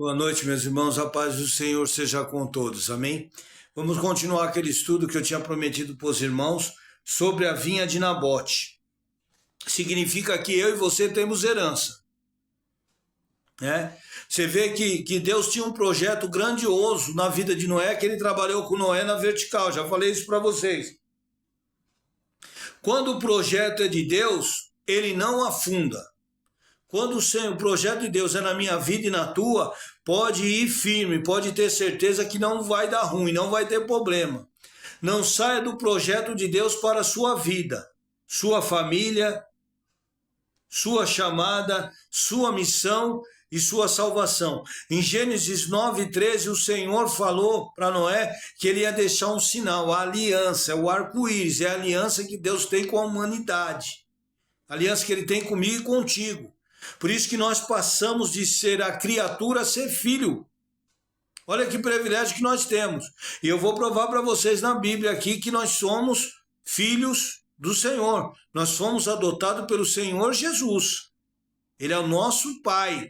Boa noite, meus irmãos. A paz do Senhor seja com todos. Amém? Vamos continuar aquele estudo que eu tinha prometido para os irmãos sobre a vinha de Nabote. Significa que eu e você temos herança, né? Você vê que Deus tinha um projeto grandioso na vida de Noé, que ele trabalhou com Noé na vertical. Já falei isso para vocês. Quando o projeto é de Deus, ele não afunda. Quando o projeto de Deus é na minha vida e na tua, pode ir firme, pode ter certeza que não vai dar ruim, não vai ter problema. Não saia do projeto de Deus para a sua vida, sua família, sua chamada, sua missão e sua salvação. Em Gênesis 9:13, o Senhor falou para Noé que ele ia deixar um sinal, a aliança, o arco-íris, é a aliança que Deus tem com a humanidade. A aliança que ele tem comigo e contigo. Por isso que nós passamos de ser a criatura a ser filho. Olha que privilégio que nós temos. E eu vou provar para vocês na Bíblia aqui que nós somos filhos do Senhor. Nós fomos adotados pelo Senhor Jesus. Ele é o nosso Pai,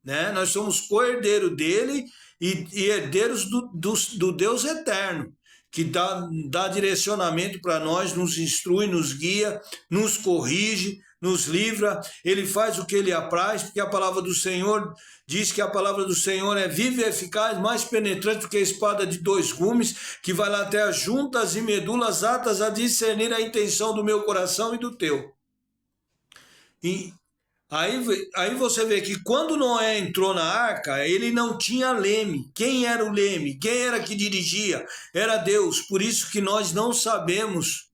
né? Nós somos co-herdeiro dele e herdeiros do Deus eterno, que dá direcionamento para nós, nos instrui, nos guia, nos corrige, nos livra. Ele faz o que ele apraz, porque a palavra do Senhor diz que a palavra do Senhor é viva e eficaz, mais penetrante do que a espada de dois gumes, que vai lá até as juntas e medulas atas a discernir a intenção do meu coração e do teu. E aí você vê que quando Noé entrou na arca, ele não tinha leme. Quem era o leme? Quem era que dirigia? Era Deus. Por isso que nós não sabemos,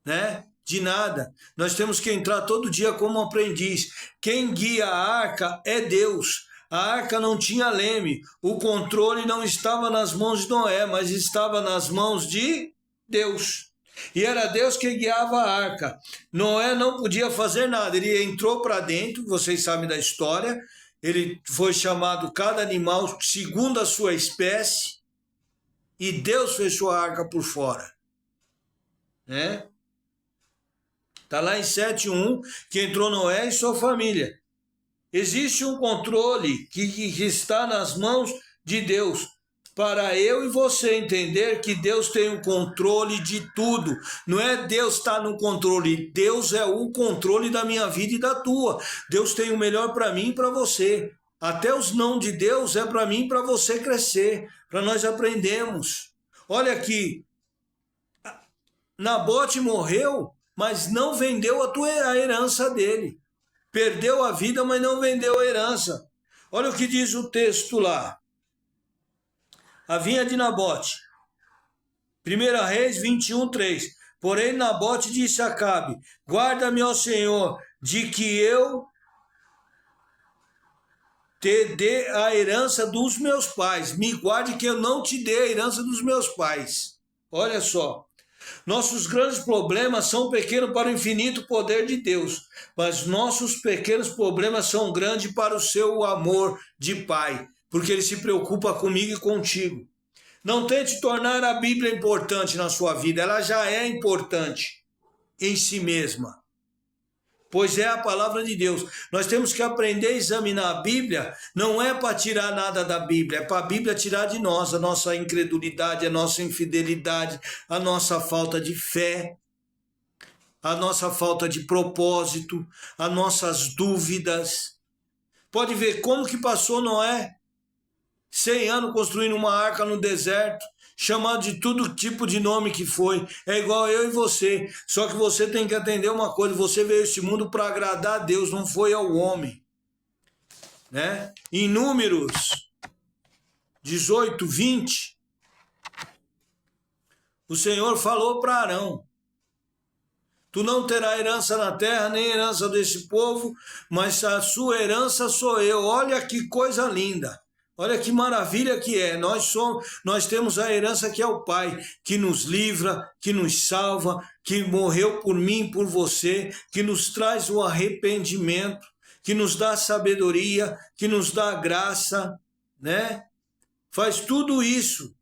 né, de nada. Nós temos que entrar todo dia como aprendiz. Quem guia a arca é Deus. A arca não tinha leme. O controle não estava nas mãos de Noé, mas estava nas mãos de Deus. E era Deus que guiava a arca. Noé não podia fazer nada. Ele entrou para dentro, vocês sabem da história. Ele foi chamado cada animal segundo a sua espécie. E Deus fechou a arca por fora, né? Está lá em 7:1 que entrou Noé e sua família. Existe um controle que está nas mãos de Deus. Para eu e você entender que Deus tem o controle de tudo. Não é Deus estar no controle. Deus é o controle da minha vida e da tua. Deus tem o melhor para mim e para você. Até os não de Deus é para mim e para você crescer. Para nós aprendermos. Olha aqui. Nabote morreu, mas não vendeu a herança dele. Perdeu a vida, mas não vendeu a herança. Olha o que diz o texto lá. A vinha de Nabote. 1 Reis 21:3. Porém Nabote disse a Acabe: guarda-me, ó Senhor, de que eu te dê a herança dos meus pais. Me guarde que eu não te dê a herança dos meus pais. Olha só. Nossos grandes problemas são pequenos para o infinito poder de Deus, mas nossos pequenos problemas são grandes para o seu amor de Pai, porque Ele se preocupa comigo e contigo. Não tente tornar a Bíblia importante na sua vida, ela já é importante em si mesma, pois é a palavra de Deus. Nós temos que aprender a examinar a Bíblia, não é para tirar nada da Bíblia, é para a Bíblia tirar de nós a nossa incredulidade, a nossa infidelidade, a nossa falta de fé, a nossa falta de propósito, as nossas dúvidas. Pode ver como que passou Noé, 100 anos construindo uma arca no deserto, chamado de todo tipo de nome que foi. É igual eu e você. Só que você tem que entender uma coisa. Você veio a esse mundo para agradar a Deus, não foi ao homem, né? Em Números 18:20, o Senhor falou para Arão: tu não terás herança na terra, nem herança desse povo, mas a sua herança sou eu. Olha que coisa linda. Olha que maravilha que é. Nós temos a herança que é o Pai, que nos livra, que nos salva, que morreu por mim e por você, que nos traz o arrependimento, que nos dá sabedoria, que nos dá graça, né? Faz tudo isso.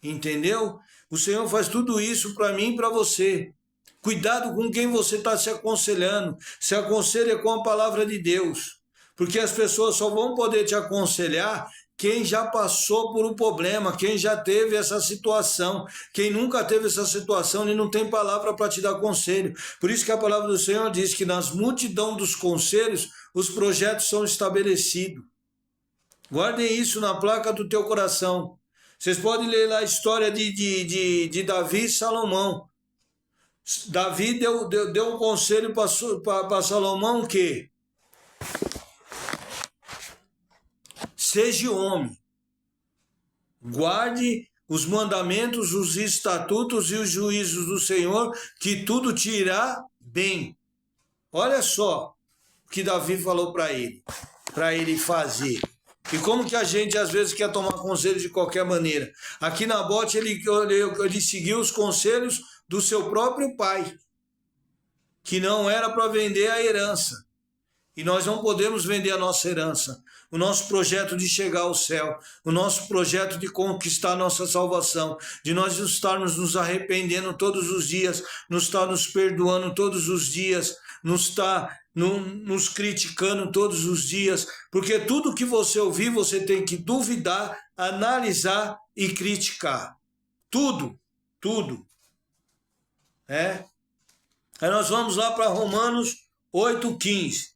Entendeu? O Senhor faz tudo isso para mim e para você. Cuidado com quem você está se aconselhando. Se aconselha com a palavra de Deus. Porque as pessoas só vão poder te aconselhar quem já passou por um problema, quem já teve essa situação. Quem nunca teve essa situação, ele não tem palavra para te dar conselho. Por isso que a palavra do Senhor diz que nas multidão dos conselhos, os projetos são estabelecidos. Guardem isso na placa do teu coração. Vocês podem ler lá a história de Davi e Salomão. Davi deu um conselho para Salomão que seja homem, guarde os mandamentos, os estatutos e os juízos do Senhor, que tudo te irá bem. Olha só o que Davi falou para ele fazer. E como que a gente às vezes quer tomar conselho de qualquer maneira. Aqui Nabote ele seguiu os conselhos do seu próprio pai, que não era para vender a herança. E nós não podemos vender a nossa herança, o nosso projeto de chegar ao céu, o nosso projeto de conquistar a nossa salvação, de nós estarmos nos arrependendo todos os dias, nos estar nos perdoando todos os dias, nos criticando todos os dias, porque tudo que você ouvir, você tem que duvidar, analisar e criticar. Tudo. Aí nós vamos lá para Romanos 8,15.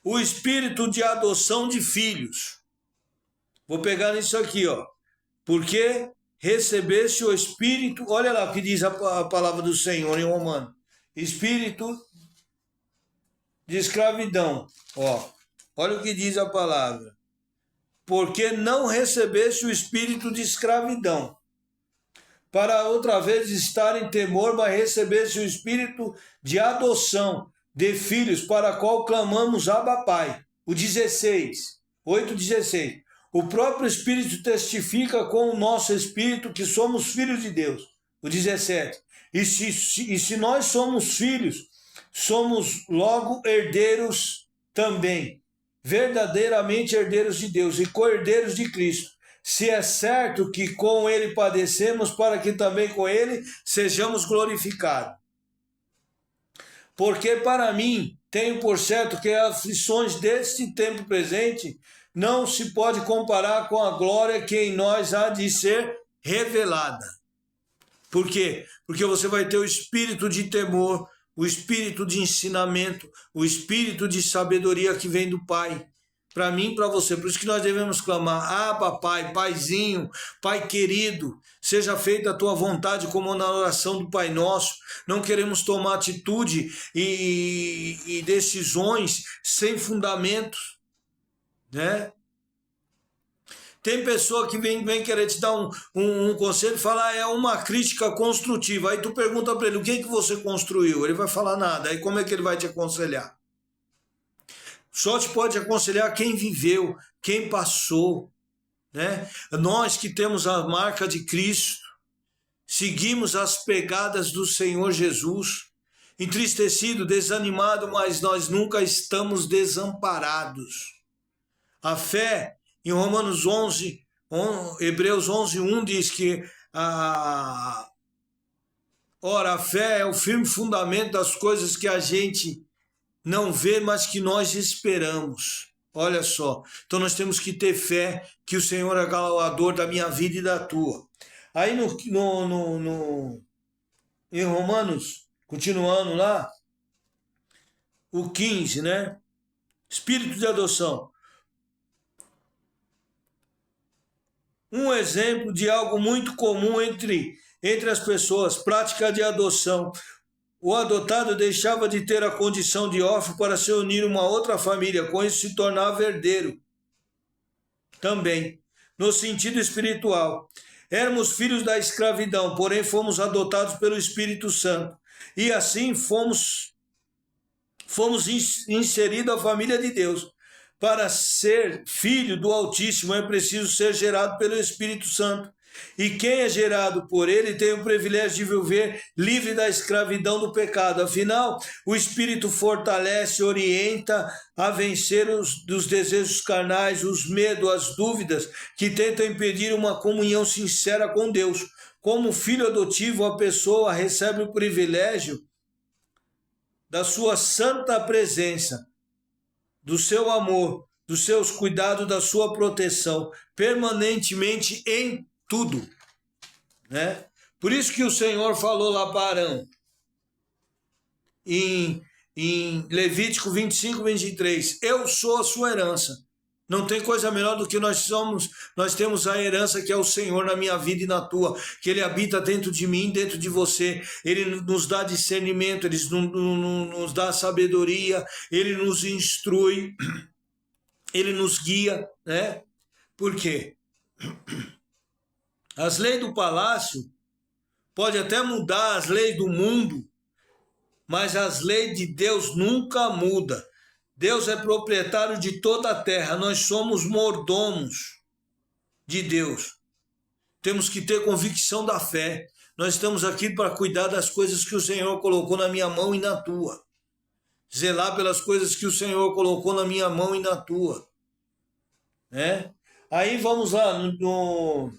O espírito de adoção de filhos. Vou pegar nisso aqui, ó. Porque recebeste o espírito, olha lá o que diz a palavra do Senhor em Romano. Espírito de escravidão, ó. Olha o que diz a palavra. Porque não recebeste o espírito de escravidão, para outra vez estar em temor, mas recebeste o espírito de adoção de filhos, para qual clamamos Abba Pai. O 16, 8,16. O próprio Espírito testifica com o nosso espírito que somos filhos de Deus. O 17. E se nós somos filhos, somos logo herdeiros também, verdadeiramente herdeiros de Deus e co-herdeiros de Cristo. Se é certo que com ele padecemos, para que também com ele sejamos glorificados. Porque para mim, tenho por certo que as aflições deste tempo presente não se pode comparar com a glória que em nós há de ser revelada. Por quê? Porque você vai ter o espírito de temor, o espírito de ensinamento, o espírito de sabedoria que vem do Pai. Para mim e para você. Por isso que nós devemos clamar: ah, papai, paizinho, pai querido, seja feita a tua vontade como na oração do Pai Nosso. Não queremos tomar atitude e decisões sem fundamentos, né? Tem pessoa que vem querer te dar um conselho e falar é uma crítica construtiva. Aí tu pergunta para ele, o que você construiu? Ele vai falar nada. Aí como é que ele vai te aconselhar? Só te pode aconselhar quem viveu, quem passou, né? Nós que temos a marca de Cristo, seguimos as pegadas do Senhor Jesus, entristecido, desanimado, mas nós nunca estamos desamparados. A fé, em Romanos 11, Hebreus 11:1 diz que ora, a fé é o firme fundamento das coisas que a gente não vê, mas que nós esperamos. Olha só, então nós temos que ter fé que o Senhor é galardoador da minha vida e da tua. Aí em Romanos, continuando lá, o 15, né? Espírito de adoção. Um exemplo de algo muito comum entre as pessoas, prática de adoção. O adotado deixava de ter a condição de órfão para se unir a uma outra família, com isso se tornava herdeiro. Também, no sentido espiritual, éramos filhos da escravidão, porém fomos adotados pelo Espírito Santo. E assim fomos inseridos à família de Deus. Para ser filho do Altíssimo é preciso ser gerado pelo Espírito Santo. E quem é gerado por ele tem o privilégio de viver livre da escravidão do pecado. Afinal, o Espírito fortalece, orienta a vencer dos desejos carnais, os medos, as dúvidas que tentam impedir uma comunhão sincera com Deus. Como filho adotivo, a pessoa recebe o privilégio da sua santa presença, do seu amor, dos seus cuidados, da sua proteção, permanentemente em tudo, né? Por isso que o Senhor falou lá para Arão, em Levítico 25, 23, eu sou a sua herança. Não tem coisa melhor do que nós temos a herança que é o Senhor na minha vida e na tua, que Ele habita dentro de mim, dentro de você, Ele nos dá discernimento, Ele nos dá sabedoria, Ele nos instrui, Ele nos guia, né? Por quê? As leis do palácio pode até mudar as leis do mundo, mas as leis de Deus nunca mudam. Deus é proprietário de toda a terra, nós somos mordomos de Deus. Temos que ter convicção da fé. Nós estamos aqui para cuidar das coisas que o Senhor colocou na minha mão e na tua. Zelar pelas coisas que o Senhor colocou na minha mão e na tua. Né? Aí vamos lá no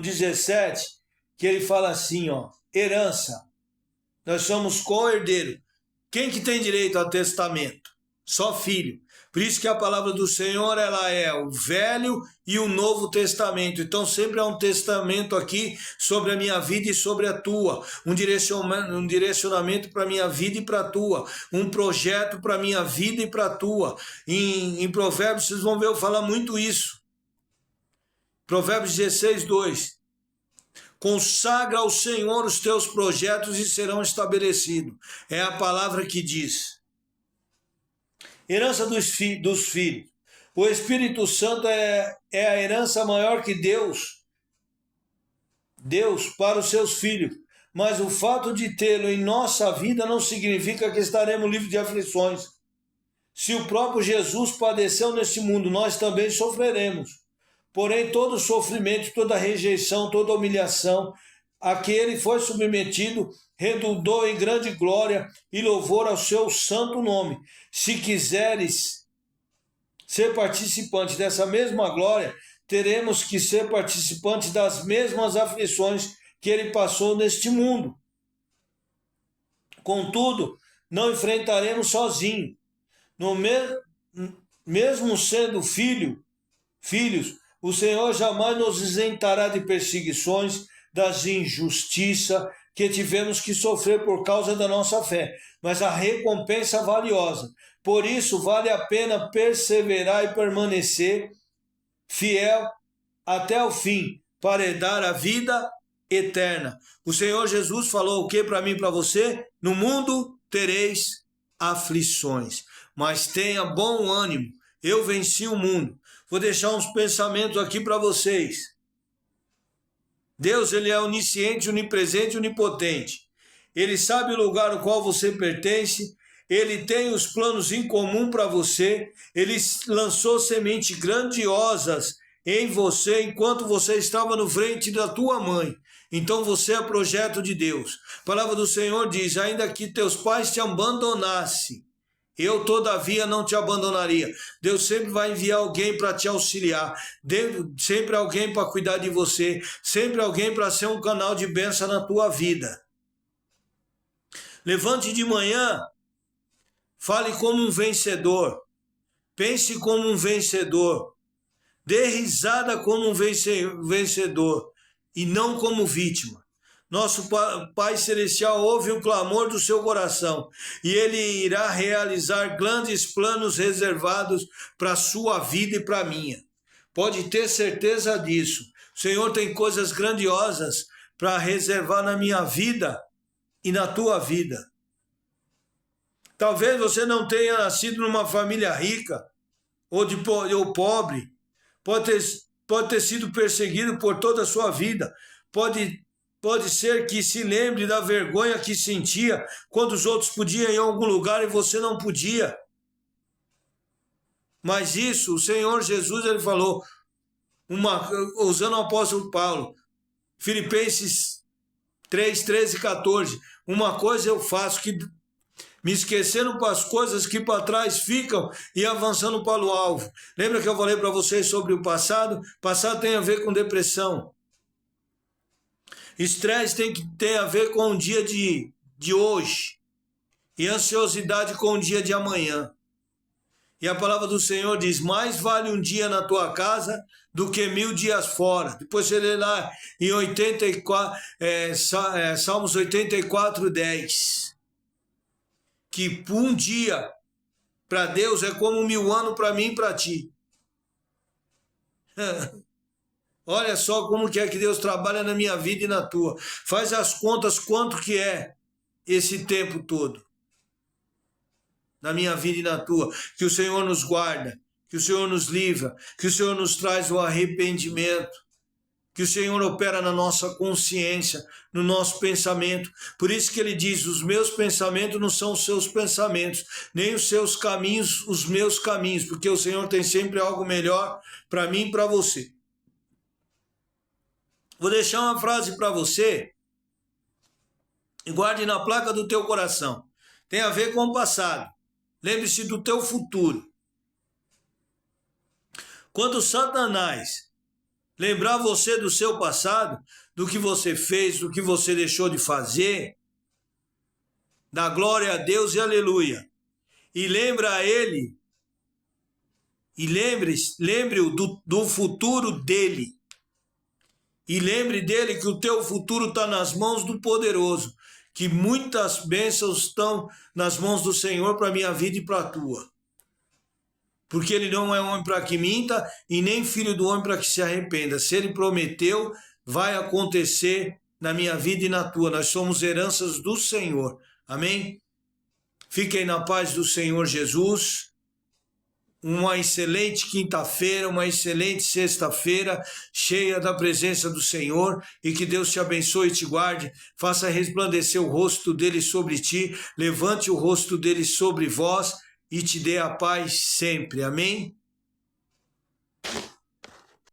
17, que ele fala assim, ó, herança. Nós somos co-herdeiro. Quem que tem direito ao testamento? Só filho. Por isso que a palavra do Senhor, ela é o Velho e o Novo Testamento. Então sempre há um testamento aqui sobre a minha vida e sobre a tua. Um direcionamento para a minha vida e para a tua. Um projeto para a minha vida e para a tua. Em Provérbios, vocês vão ver eu falar muito isso. Provérbios 16, 2. Consagra ao Senhor os teus projetos e serão estabelecidos. É a palavra que diz. Herança dos filhos. O Espírito Santo é a herança maior que Deus para os seus filhos. Mas o fato de tê-lo em nossa vida não significa que estaremos livres de aflições. Se o próprio Jesus padeceu neste mundo, nós também sofreremos. Porém, todo sofrimento, toda rejeição, toda humilhação a que ele foi submetido, redundou em grande glória e louvor ao seu santo nome. Se quiseres ser participante dessa mesma glória, teremos que ser participantes das mesmas aflições que ele passou neste mundo. Contudo, não enfrentaremos sozinho. Mesmo sendo filhos, o Senhor jamais nos isentará de perseguições, das injustiças que tivemos que sofrer por causa da nossa fé, mas a recompensa valiosa. Por isso vale a pena perseverar e permanecer fiel até o fim, para herdar a vida eterna. O Senhor Jesus falou o que para mim e para você? No mundo tereis aflições, mas tenha bom ânimo, eu venci o mundo. Vou deixar uns pensamentos aqui para vocês. Deus, ele é onisciente, onipresente e onipotente. Ele sabe o lugar ao qual você pertence. Ele tem os planos em comum para você. Ele lançou sementes grandiosas em você enquanto você estava no ventre da tua mãe. Então você é projeto de Deus. A palavra do Senhor diz, ainda que teus pais te abandonassem, eu, todavia, não te abandonaria. Deus sempre vai enviar alguém para te auxiliar. Sempre alguém para cuidar de você. Sempre alguém para ser um canal de bênção na tua vida. Levante de manhã. Fale como um vencedor. Pense como um vencedor. Dê risada como um vencedor. E não como vítima. Nosso Pai Celestial ouve o clamor do seu coração e Ele irá realizar grandes planos reservados para a sua vida e para a minha. Pode ter certeza disso. O Senhor tem coisas grandiosas para reservar na minha vida e na tua vida. Talvez você não tenha nascido numa família rica ou pobre. Pode ter sido perseguido por toda a sua vida. Pode ser que se lembre da vergonha que sentia quando os outros podiam ir em algum lugar e você não podia. Mas isso, o Senhor Jesus, ele falou, usando o apóstolo Paulo, Filipenses 3, 13 e 14, uma coisa eu faço, que me esquecendo para as coisas que para trás ficam e avançando para o alvo. Lembra que eu falei para vocês sobre o passado? Passado tem a ver com depressão. Estresse tem a ver com o dia de hoje. E ansiosidade com o dia de amanhã. E a palavra do Senhor diz, mais vale um dia na tua casa do que 1000 dias fora. Depois você lê lá em Salmos 84, 10. Que um dia para Deus é como 1000 anos para mim e para ti. Olha só como que é que Deus trabalha na minha vida e na tua. Faz as contas quanto que é esse tempo todo. Na minha vida e na tua. Que o Senhor nos guarda, que o Senhor nos livra, que o Senhor nos traz o arrependimento, que o Senhor opera na nossa consciência, no nosso pensamento. Por isso que ele diz, os meus pensamentos não são os seus pensamentos, nem os seus caminhos, os meus caminhos, porque o Senhor tem sempre algo melhor para mim e para você. Vou deixar uma frase para você e guarde na placa do teu coração. Tem a ver com o passado. Lembre-se do teu futuro. Quando Satanás lembrar você do seu passado, do que você fez, do que você deixou de fazer, dá glória a Deus e aleluia. E lembra a ele, e lembre-o do futuro dele. E lembre dele que o teu futuro está nas mãos do poderoso, que muitas bênçãos estão nas mãos do Senhor para a minha vida e para a tua. Porque ele não é homem para que minta e nem filho do homem para que se arrependa. Se ele prometeu, vai acontecer na minha vida e na tua. Nós somos heranças do Senhor. Amém? Fiquem na paz do Senhor Jesus. Uma excelente quinta-feira, uma excelente sexta-feira, cheia da presença do Senhor, e que Deus te abençoe e te guarde, faça resplandecer o rosto dele sobre ti, levante o rosto dele sobre vós e te dê a paz sempre. Amém?